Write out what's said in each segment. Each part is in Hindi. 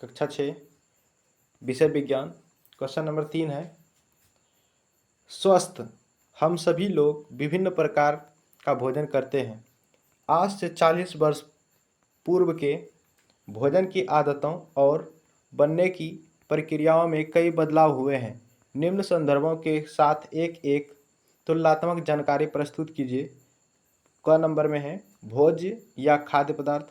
कक्षा 6 विषय विज्ञान। क्वेश्चन नंबर 3 है, स्वस्थ हम सभी लोग विभिन्न प्रकार का भोजन करते हैं। आज से 40 वर्ष पूर्व के भोजन की आदतों और बनने की प्रक्रियाओं में कई बदलाव हुए हैं। निम्न संदर्भों के साथ एक एक तुलनात्मक जानकारी प्रस्तुत कीजिए। क नंबर में है भोज्य या खाद्य पदार्थ,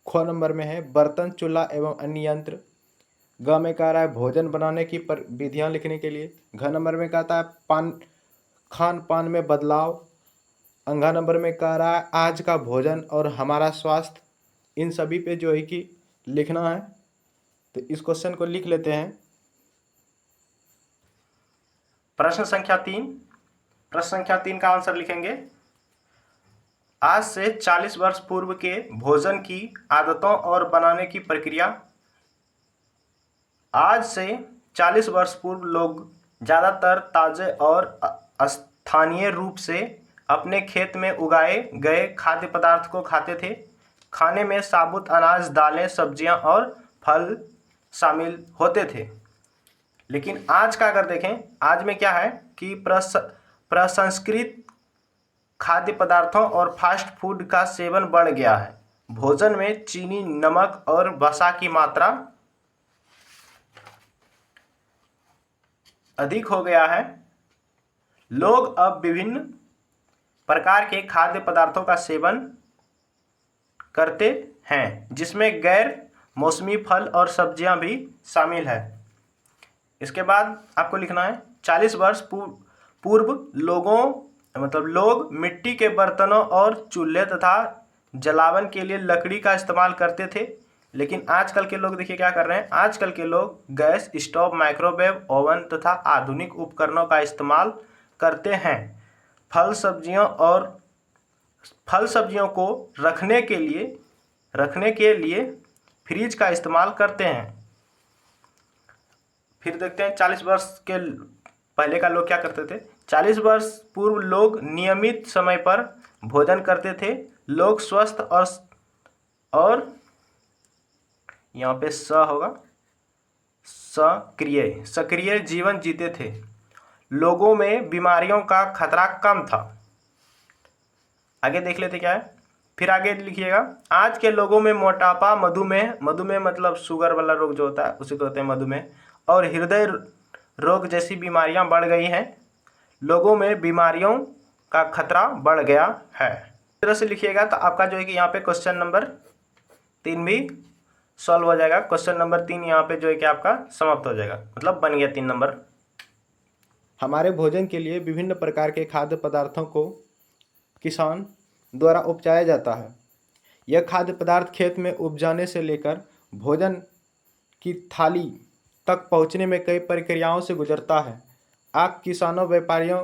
ख नंबर में है बर्तन, चूल्हा एवं अन्य यंत्र, ग में कह रहा है भोजन बनाने की विधियां लिखने के लिए, घ नंबर में कहता है खान पान में बदलाव, अंघा नंबर में कह रहा है आज का भोजन और हमारा स्वास्थ्य। इन सभी पे जो है कि लिखना है, तो इस क्वेश्चन को लिख लेते हैं। प्रश्न संख्या 3 का आंसर लिखेंगे। आज से 40 वर्ष पूर्व के भोजन की आदतों और बनाने की प्रक्रिया। आज से 40 वर्ष पूर्व लोग ज़्यादातर ताज़े और स्थानीय रूप से अपने खेत में उगाए गए खाद्य पदार्थ को खाते थे। खाने में साबुत अनाज, दालें, सब्जियां और फल शामिल होते थे। लेकिन आज का अगर देखें, आज में क्या है कि प्रसंस्कृत खाद्य पदार्थों और फास्ट फूड का सेवन बढ़ गया है। भोजन में चीनी, नमक और वसा की मात्रा अधिक हो गया है। लोग अब विभिन्न प्रकार के खाद्य पदार्थों का सेवन करते हैं, जिसमें गैर मौसमी फल और सब्जियां भी शामिल है। इसके बाद आपको लिखना है 40 वर्ष पूर्व लोग मिट्टी के बर्तनों और चूल्हे तथा जलावन के लिए लकड़ी का इस्तेमाल करते थे। लेकिन आजकल के लोग देखिए क्या कर रहे हैं। आजकल के लोग गैस स्टोव, माइक्रोवेव ओवन तथा आधुनिक उपकरणों का इस्तेमाल करते हैं। फल सब्जियों को रखने के लिए फ्रिज का इस्तेमाल करते हैं। फिर देखते हैं 40 वर्ष के पहले का लोग क्या करते थे। 40 वर्ष पूर्व लोग नियमित समय पर भोजन करते थे। लोग स्वस्थ और यहाँ पे स होगा, सक्रिय जीवन जीते थे। लोगों में बीमारियों का खतरा कम था। आगे देख लेते क्या है। फिर आगे लिखिएगा, आज के लोगों में मोटापा, मधुमेह मतलब शुगर वाला रोग जो होता है उसे कहते हैं मधुमेह, और हृदय रोग जैसी बीमारियां बढ़ गई हैं। लोगों में बीमारियों का खतरा बढ़ गया है। इस तरह से लिखिएगा तो आपका जो है कि यहाँ पे क्वेश्चन नंबर 3 भी सॉल्व हो जाएगा। क्वेश्चन नंबर 3 यहाँ पे जो है कि आपका समाप्त हो जाएगा, मतलब बन गया 3 नंबर। हमारे भोजन के लिए विभिन्न प्रकार के खाद्य पदार्थों को किसान द्वारा उपजाया जाता है। यह खाद्य पदार्थ खेत में उपजाने से लेकर भोजन की थाली तक पहुंचने में कई प्रक्रियाओं से गुजरता है। आप किसानों, व्यापारियों,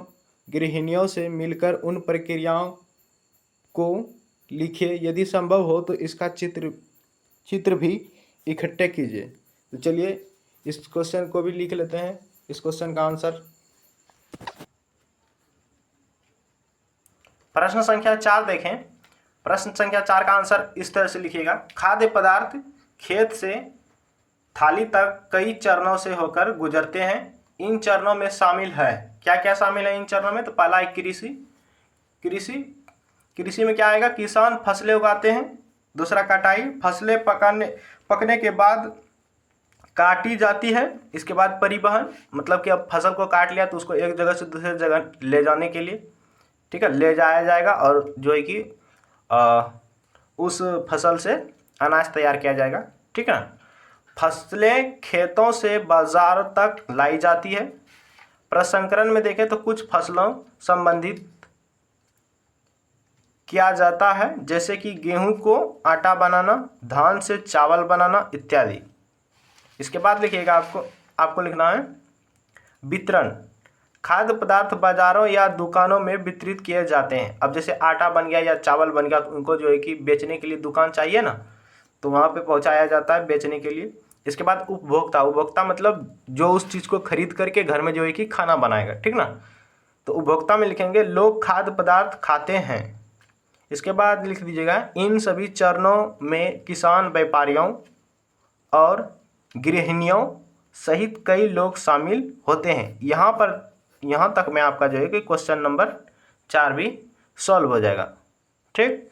गृहिणियों से मिलकर उन प्रक्रियाओं को लिखिए। यदि संभव हो तो इसका चित्र भी इकट्ठे कीजिए। तो चलिए इस क्वेश्चन को भी लिख लेते हैं। इस क्वेश्चन का आंसर प्रश्न संख्या 4 देखें। प्रश्न संख्या 4 का आंसर इस तरह से लिखिएगा। खाद्य पदार्थ खेत से थाली तक कई चरणों से होकर गुजरते हैं। इन चरणों में शामिल है, क्या क्या शामिल है इन चरणों में। तो पहला है कृषि में क्या आएगा, किसान फसलें उगाते हैं। दूसरा कटाई, फसलें पकने के बाद काटी जाती है। इसके बाद परिवहन, मतलब कि अब फसल को काट लिया तो उसको एक जगह से दूसरी जगह ले जाने के लिए, ठीक है, ले जाया जाएगा और जो है कि उस फसल से अनाज तैयार किया जाएगा, ठीक है। फसलें खेतों से बाजार तक लाई जाती है। प्रसंस्करण में देखें तो कुछ फसलों संबंधित किया जाता है, जैसे कि गेहूं को आटा बनाना, धान से चावल बनाना इत्यादि। इसके बाद लिखिएगा, आपको लिखना है वितरण। खाद्य पदार्थ बाजारों या दुकानों में वितरित किए जाते हैं। अब जैसे आटा बन गया या चावल बन गया तो उनको जो है कि बेचने के लिए दुकान चाहिए ना, तो वहाँ पे पहुँचाया जाता है बेचने के लिए। इसके बाद उपभोक्ता मतलब जो उस चीज़ को खरीद करके घर में जो है कि खाना बनाएगा, ठीक ना। तो उपभोक्ता में लिखेंगे लोग खाद्य पदार्थ खाते हैं। इसके बाद लिख दीजिएगा इन सभी चरणों में किसान, व्यापारियों और गृहिणियों सहित कई लोग शामिल होते हैं। यहाँ तक में आपका जो है कि क्वेश्चन नंबर 4 भी सॉल्व हो जाएगा। ठीक।